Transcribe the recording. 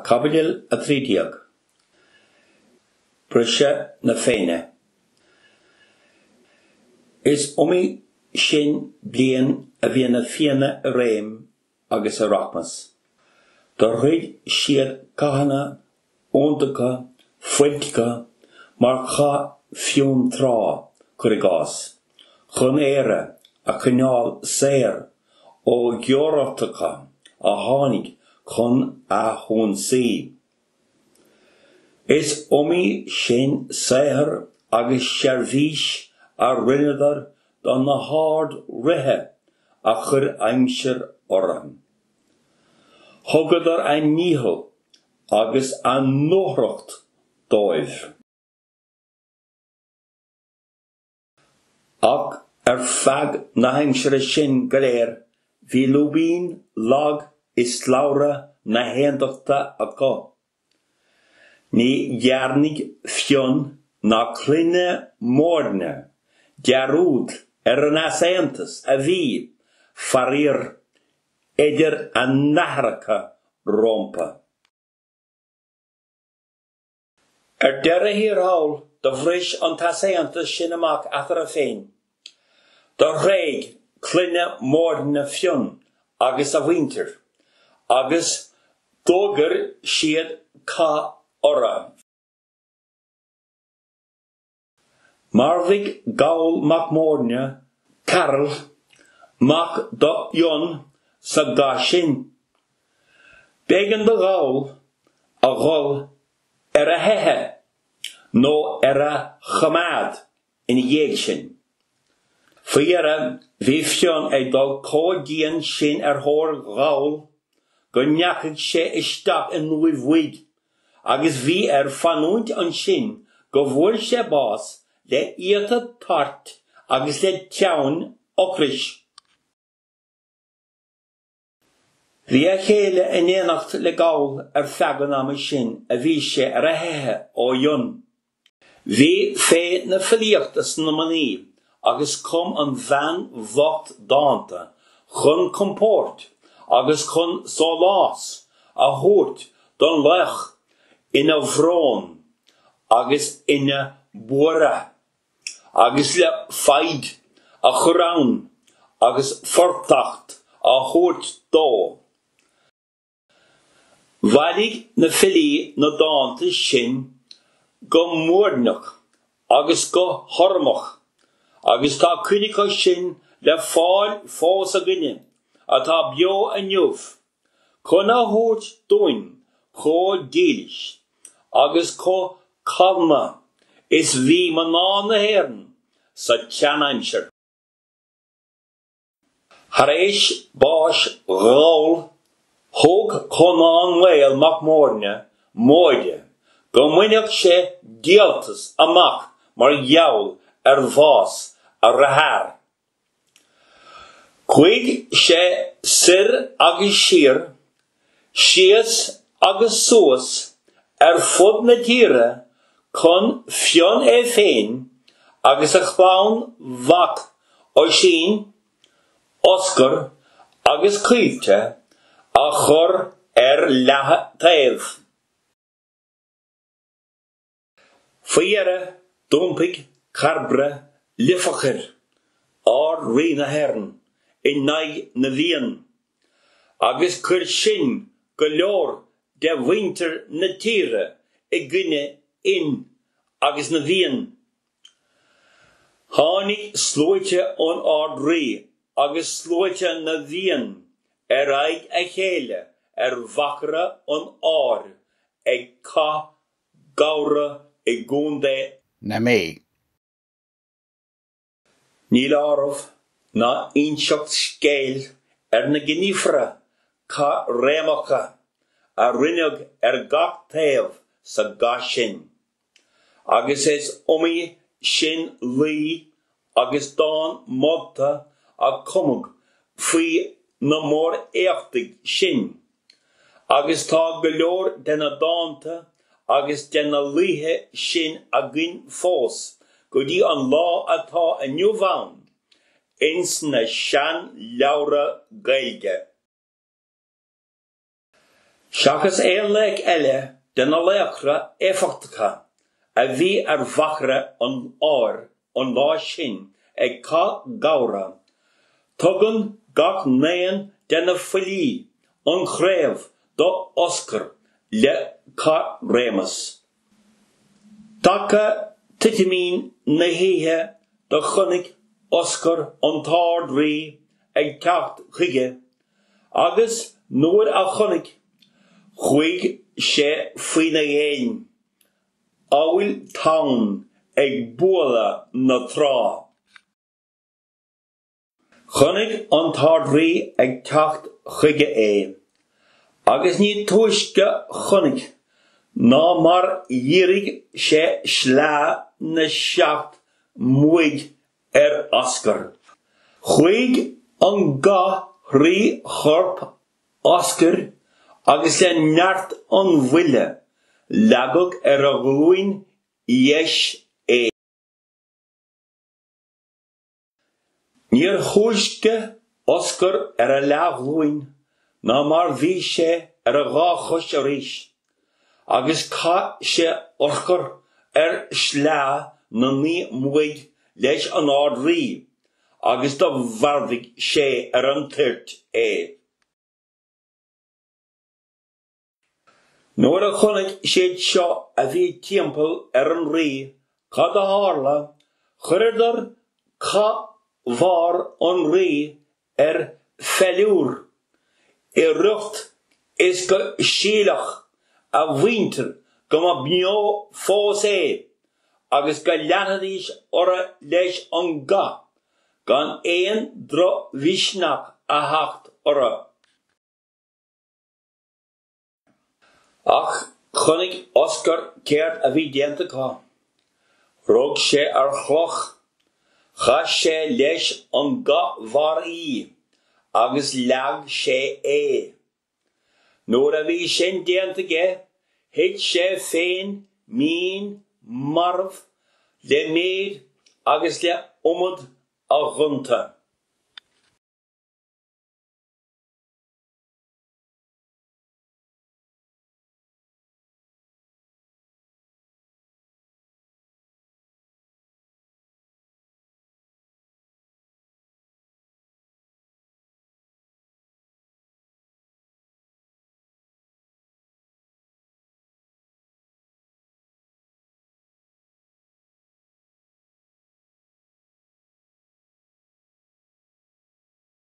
Cabidil a trídiag. Brise na Féinne. Is sin blian a bhí na Féinne a réim agus a rachmas. Dar chuid siad cahanna, óntacha, fuiltecha, mar cha fiún trá chur i gás. Chun éire a cynál séir ó gheorachtacha a tháinig chun a hún sí. Is sin séir agus seirvís a rinnedar don na hard rithe a chur aimsir orm. Thugad ein níhol agus an nóthracht dóibh. Ach feag na aimsir sin go léir, bhí lúbín lag is laura na héandachta acu. Ní dhearnig fion na cluine mórne, dearúd an asantas a bhí farir idir an nahracha rompa. Deire hir hawl do bhris an tasantas sin amach athar a féin. Do réig cluine mórne fion agus a winter, agus dógur siad ca ora. Marvig gaul mac mórne, Carol, mac do Ion sa gashin. Began de gaul a gol a hehe, no a chamad in yegshin. Fiera vifion a dog códían sin hor gaul, go neachig sé istach in nuivwig, agus vi fanúnt an sin, go bhfuil sé bás le iata tart agus le teann ocris. Vi a chéile in éanacht le gaul fegan am sin a bhí sé a hehe ó Ion. Vi fé na filíochtas na maní, agus kom an van vocht dáanta, chun comport, agus chun solás, a hoort don lech ina bhrón, agus ina bora, agus le faid a chorán, agus fortacht a hoort dó. Valig na filí na dáanta sin go mórdnach, agus go hormach, agus tá cuinicha sin le fáil fós a gine, a tá bio a nniuh, chun a hút dúin, có dílis, agus có calma, is bhí man ná na héireann sa Concheanainn. Har éis báis gáil, thug chunán mhail mac mórne, móide, go muineach sé dialtas amach mar gheall bhás a rahar. Cuig sé sir agus sir, sias agus suas fud na tíre chun fion féin agus a chlán vac ó sin, oscar agus cuilte a chur lethe taobh. Fiera dúmpig carbre lifachir, ar rina hern, in nai na bhíon, agus chur sin go leor de winter na tíre I gine in agus na bhíon. Tháinig slóite ón ard rí agus slóite na bhíon aig a chéile bhacra ón ár ag cá gabhra I gúnda na mé. Níl áramh ná inseacht scéil na gníomhra cá réamacha a rinneag gach taobh sa gach sin. Agus is sin lí agus dán módta a cumag faoi na mór éachtaigh sin. Agus tá go leor denna dánta agus denna líthe sin a gcuin fós, go dtí an lá atá inniu bhain, ins na sean leabhra gaeilge. Seachas éonlaigh eile den na léachra éifeachtacha a bhí ar bhachra an áir an lá sin ag cá gabhra. Tugann gach naon den na fillí an chréamh do oscar le cá rémas. Taca titimín na híthe do chunig oscar an táir rí ag teacht chuige, agus nuair a chunig chuig sé Féinne éin, áil town ag buala na trá. Chunig an táir rí ag teacht chuige agus ní tuaisce chunig ná mar dhírig sé slá na 7 muig ar oscar. Chuig an gá rí chorp oscar agus le neart an bhuile leagach ar a glúin dheis é. Níor thuaisce oscar ar a leaghlúin ná mar bhí sé ar a gá chus arís, agus cá sé orchar ar slá na 9 muig leis an ád rí, agus do bharbhaigh sé ar an tuirt é. Nuair a chunig séad seo a bhí timpeall ar an rí, cad a hála, chuireadar cá bhar an rí ar feiliúr, I rucht is go sílach a bhainter go ma bneo fós agus go leanadís ora leis an gá, gan éon dro bhísnach a hacht ora. Ach chunig oscar céart a bhí déanta cá. Rug sé ar chloch, cha sé leis an gá bhar agus leag sé Nuair a bhí sin déanta ge, hiit sé féin, mín, marv, le méid agus le umad a ghunta.